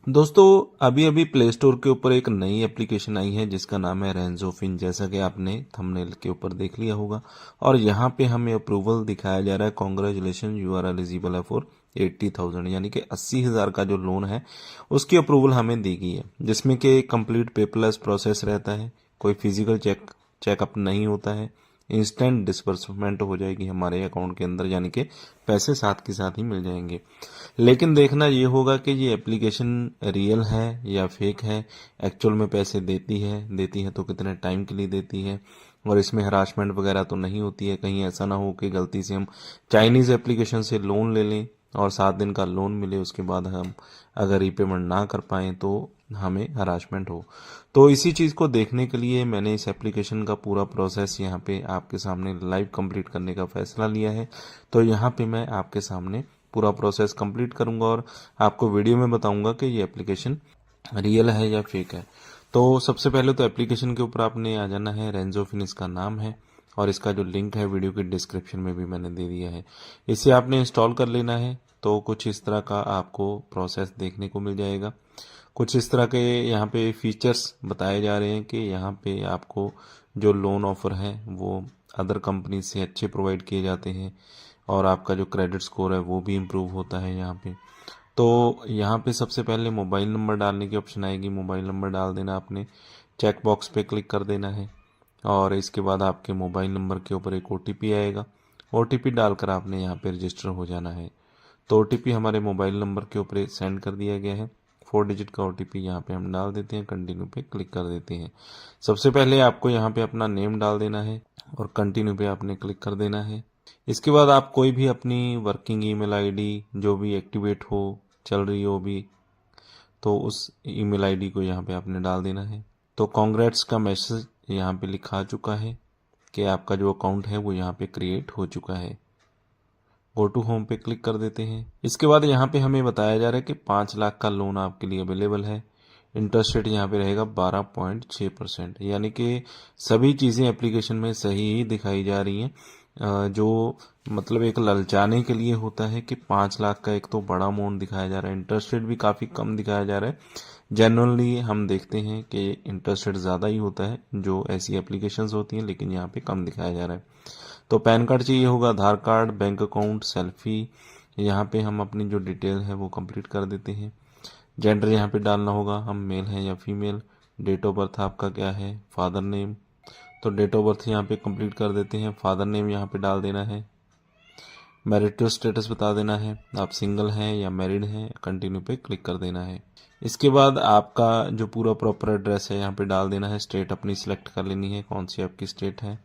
दोस्तों, अभी अभी प्ले स्टोर के ऊपर एक नई एप्लीकेशन आई है जिसका नाम है रेंजोफिन। जैसा कि आपने थंबनेल के ऊपर देख लिया होगा और यहाँ पे हमें अप्रूवल दिखाया जा रहा है। कॉन्ग्रेचुलेशन, यू आर एलिजिबल है फॉर 80,000, यानी कि 80,000 का जो लोन है उसकी अप्रूवल हमें दी गई है, जिसमें कि कंप्लीट पेपरलेस प्रोसेस रहता है। कोई फिजिकल चेकअप नहीं होता है। इंस्टेंट डिसबर्समेंट हो जाएगी हमारे अकाउंट के अंदर, यानी कि पैसे साथ के साथ ही मिल जाएंगे। लेकिन देखना ये होगा कि ये एप्लीकेशन रियल है या फेक है। एक्चुअल में पैसे देती है तो कितने टाइम के लिए देती है, और इसमें हरासमेंट वगैरह तो नहीं होती है। कहीं ऐसा ना हो कि गलती से हम चाइनीज़ एप्लीकेशन से लोन ले लें और 7 दिन का लोन मिले, उसके बाद हम अगर रीपेमेंट ना कर पाएँ तो हमें हरासमेंट हो। तो इसी चीज़ को देखने के लिए मैंने इस एप्लीकेशन का पूरा प्रोसेस यहाँ पे आपके सामने लाइव कंप्लीट करने का फैसला लिया है। तो यहाँ पे मैं आपके सामने पूरा प्रोसेस कंप्लीट करूंगा और आपको वीडियो में बताऊंगा कि ये एप्लीकेशन रियल है या फेक है। तो सबसे पहले तो एप्लीकेशन के ऊपर आपने आ जाना है। रेंजोफिन इसका नाम है और इसका जो लिंक है वीडियो के डिस्क्रिप्शन में भी मैंने दे दिया है। इसे आपने इंस्टॉल कर लेना है। तो कुछ इस तरह का आपको प्रोसेस देखने को मिल जाएगा। कुछ इस तरह के यहाँ पे फीचर्स बताए जा रहे हैं कि यहाँ पे आपको जो लोन ऑफर है वो अदर कंपनी से अच्छे प्रोवाइड किए जाते हैं और आपका जो क्रेडिट स्कोर है वो भी इम्प्रूव होता है यहाँ पे। तो यहाँ पे सबसे पहले मोबाइल नंबर डालने की ऑप्शन आएगी। मोबाइल नंबर डाल देना आपने, चेक बॉक्स पे क्लिक कर देना है और इसके बाद आपके मोबाइल नंबर के ऊपर एक ओटीपी आएगा। ओटीपी डालकर आपने यहाँ पे रजिस्टर हो जाना है। तो ओटीपी हमारे मोबाइल नंबर के ऊपर सेंड कर दिया गया है। 4 डिजिट का ओटीपी यहाँ पे हम डाल देते हैं, कंटिन्यू पे क्लिक कर देते हैं। सबसे पहले आपको यहाँ पे अपना नेम डाल देना है और कंटिन्यू पे आपने क्लिक कर देना है। इसके बाद आप कोई भी अपनी वर्किंग ईमेल आईडी जो भी एक्टिवेट हो, चल रही हो भी, तो उस ईमेल आईडी को यहाँ पे आपने डाल देना है। तो कॉन्ग्रेट्स का मैसेज यहाँ पे लिखा आ चुका है कि आपका जो अकाउंट है वो यहाँ पे क्रिएट हो चुका है। गो टू होम पे क्लिक कर देते हैं। इसके बाद यहाँ पे हमें बताया जा रहा है कि 5 लाख का लोन आपके लिए अवेलेबल है। इंटरेस्ट रेट यहाँ पे रहेगा 12.6%, यानी कि सभी चीज़ें एप्लीकेशन में सही ही दिखाई जा रही हैं। जो मतलब एक ललचाने के लिए होता है कि 5 लाख का एक तो बड़ा अमाउंट दिखाया जा रहा है, इंटरेस्ट रेट भी काफ़ी कम दिखाया जा रहा है। जनरली हम देखते हैं कि इंटरेस्ट रेट ज़्यादा ही होता है जो ऐसी एप्लीकेशंस होती हैं, लेकिन यहाँ पे कम दिखाया जा रहा है। तो पैन कार्ड चाहिए होगा, आधार कार्ड, बैंक अकाउंट, सेल्फी। यहाँ पे हम अपनी जो डिटेल है वो कंप्लीट कर देते हैं। जेंडर यहाँ पे डालना होगा, हम मेल हैं या फीमेल। डेट ऑफ बर्थ आपका क्या है, फादर नेम। तो डेट ऑफ बर्थ यहाँ पे कंप्लीट कर देते हैं। फादर नेम यहाँ पे डाल देना है। मैरिटल स्टेटस बता देना है, आप सिंगल हैं या मैरिड हैं। कंटिन्यू पे क्लिक कर देना है। इसके बाद आपका जो पूरा प्रॉपर एड्रेस है यहाँ पे डाल देना है। स्टेट अपनी सिलेक्ट कर लेनी है, कौन सी आपकी स्टेट है।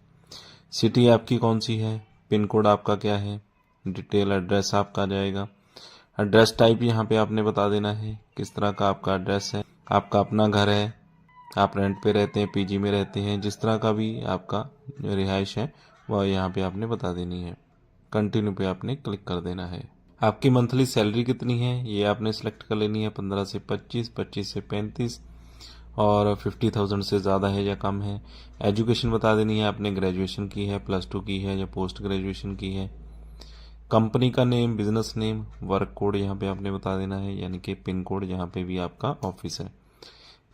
सिटी आपकी कौन सी है, पिन कोड आपका क्या है, डिटेल एड्रेस आपका आ जाएगा। एड्रेस टाइप यहाँ पे आपने बता देना है किस तरह का आपका एड्रेस है। आपका अपना घर है, आप रेंट पे रहते हैं, पीजी में रहते हैं, जिस तरह का भी आपका रिहाइश है वह यहाँ पे आपने बता देनी है। कंटिन्यू पे आपने क्लिक कर देना है। आपकी मंथली सैलरी कितनी है ये आपने सेलेक्ट कर लेनी है। 15 से 25, 25 से 35 और 50,000 से ज़्यादा है या कम है। एजुकेशन बता देनी है, आपने ग्रेजुएशन की है, +2 की है या पोस्ट ग्रेजुएशन की है। कंपनी का name, business name, work code यहाँ पे आपने बता देना है, यानी कि पिन कोड जहाँ पे भी आपका ऑफिस है।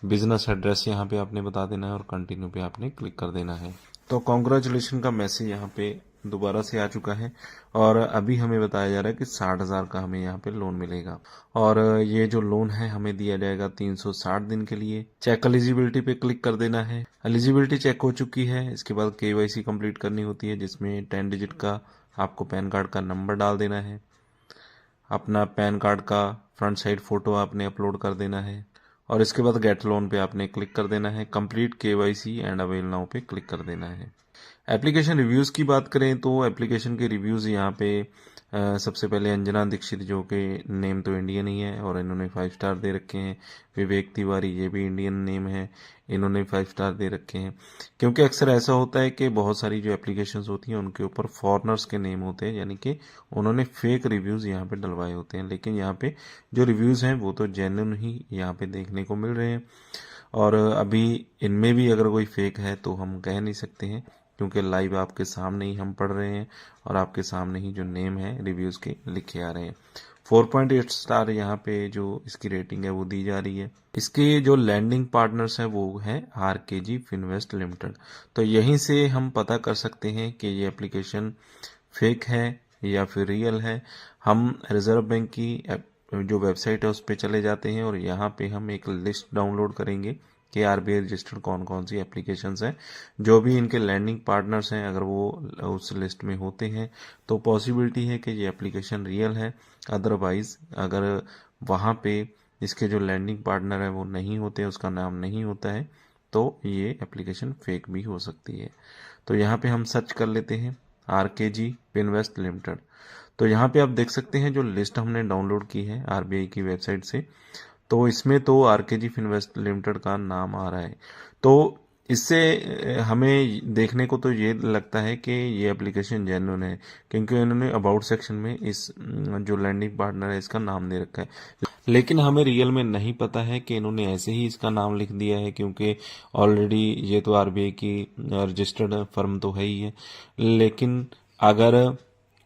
बिजनेस एड्रेस यहाँ पे आपने बता देना है और कंटिन्यू पे आपने क्लिक कर देना है। तो कॉन्ग्रेचुलेशन का मैसेज यहाँ पे दोबारा से आ चुका है और अभी हमें बताया जा रहा है कि 60,000 का हमें यहाँ पे लोन मिलेगा और ये जो लोन है हमें दिया जाएगा 360 दिन के लिए। चेक एलिजिबिलिटी पे क्लिक कर देना है। एलिजिबिलिटी चेक हो चुकी है। इसके बाद केवाईसी कंप्लीट करनी होती है, जिसमें 10 डिजिट का आपको पैन कार्ड का नंबर डाल देना है। अपना पैन कार्ड का फ्रंट साइड फोटो आपने अपलोड कर देना है और इसके बाद गेट लोन पे आपने क्लिक कर देना है। Complete KYC and avail now पे क्लिक कर देना है। एप्लीकेशन रिव्यूज़ की बात करें तो एप्लीकेशन के रिव्यूज़ यहाँ पे सबसे पहले अंजना दीक्षित, जो कि नेम तो इंडियन ही है और इन्होंने 5 स्टार दे रखे हैं। विवेक तिवारी, ये भी इंडियन नेम है, इन्होंने 5 स्टार दे रखे हैं। क्योंकि अक्सर ऐसा होता है कि बहुत सारी जो एप्लीकेशंस होती हैं उनके ऊपर फॉरेनर्स के नेम होते हैं, यानी कि उन्होंने फेक रिव्यूज़ यहाँ पे डलवाए होते हैं। लेकिन यहाँ पे जो रिव्यूज़ हैं वो तो जेन्युइन ही यहाँ पे देखने को मिल रहे हैं और अभी इनमें भी अगर कोई फेक है तो हम कह नहीं सकते हैं, क्योंकि लाइव आपके सामने ही हम पढ़ रहे हैं और आपके सामने ही जो नेम है रिव्यूज़ के लिखे आ रहे हैं। 4.8 स्टार यहाँ पे जो इसकी रेटिंग है वो दी जा रही है। इसके जो लैंडिंग पार्टनर्स है वो है आरकेजी फिनवेस्ट लिमिटेड। तो यहीं से हम पता कर सकते हैं कि ये एप्लीकेशन फेक है या फिर रियल है। हम रिजर्व बैंक की जो वेबसाइट है उस पर चले जाते हैं और यहाँ पे हम एक लिस्ट डाउनलोड करेंगे कि आरबीआई रजिस्टर्ड कौन कौन सी एप्लीकेशंस हैं। जो भी इनके लैंडिंग पार्टनर्स हैं अगर वो उस लिस्ट में होते हैं तो पॉसिबिलिटी है कि ये एप्लीकेशन रियल है। अदरवाइज अगर वहाँ पे इसके जो लैंडिंग पार्टनर है वो नहीं होते, उसका नाम नहीं होता है, तो ये एप्लीकेशन फेक भी हो सकती है। तो यहाँ पे हम सर्च कर लेते हैं आरकेजी फिनवेस्ट लिमिटेड। तो यहाँ पे आप देख सकते हैं जो लिस्ट हमने डाउनलोड की है आरबीआई की वेबसाइट से, तो इसमें तो आरकेजी फिनवेस्ट लिमिटेड का नाम आ रहा है। तो इससे हमें देखने को तो ये लगता है कि ये एप्लीकेशन जेन्युइन है, क्योंकि उन्होंने अबाउट सेक्शन में इस जो लैंडिंग पार्टनर है इसका नाम दे रखा है। लेकिन हमें रियल में नहीं पता है कि इन्होंने ऐसे ही इसका नाम लिख दिया है, क्योंकि ऑलरेडी ये तो आरबीआई की रजिस्टर्ड फर्म तो है ही है। लेकिन अगर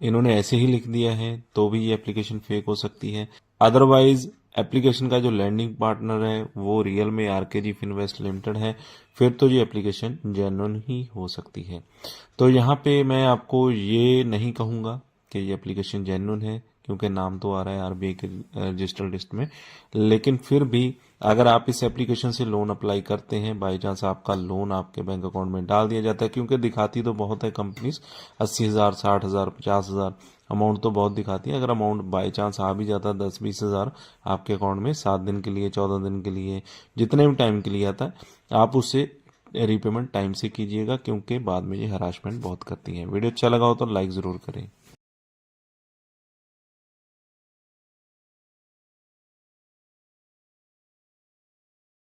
इन्होंने ऐसे ही लिख दिया है तो भी ये एप्लीकेशन फेक हो सकती है। अदरवाइज एप्लीकेशन का जो लैंडिंग पार्टनर है वो रियल में आरकेजी फिनवेस्ट लिमिटेड है, फिर तो ये एप्लीकेशन जेन्युइन ही हो सकती है। तो यहाँ पे मैं आपको ये नहीं कहूँगा कि ये एप्लीकेशन जेन्युइन है, क्योंकि नाम तो आ रहा है आरबीआई के रजिस्टर्ड लिस्ट में। लेकिन फिर भी अगर आप इस एप्लीकेशन से लोन अप्लाई करते हैं, बाई चांस आपका लोन आपके बैंक अकाउंट में डाल दिया जाता है, क्योंकि दिखाती तो बहुत है कंपनीज 80,000, 60,000, 50,000 अमाउंट तो बहुत दिखाती है। अगर अमाउंट बाई चांस आ भी जाता है 10-20 हज़ार आपके अकाउंट में 7 दिन के लिए, 14 दिन के लिए, जितने भी टाइम के लिए आता है, आप उससे रीपेमेंट टाइम से कीजिएगा, क्योंकि बाद में ये हरासमेंट बहुत करती हैं। वीडियो अच्छा लगा हो तो लाइक ज़रूर करें।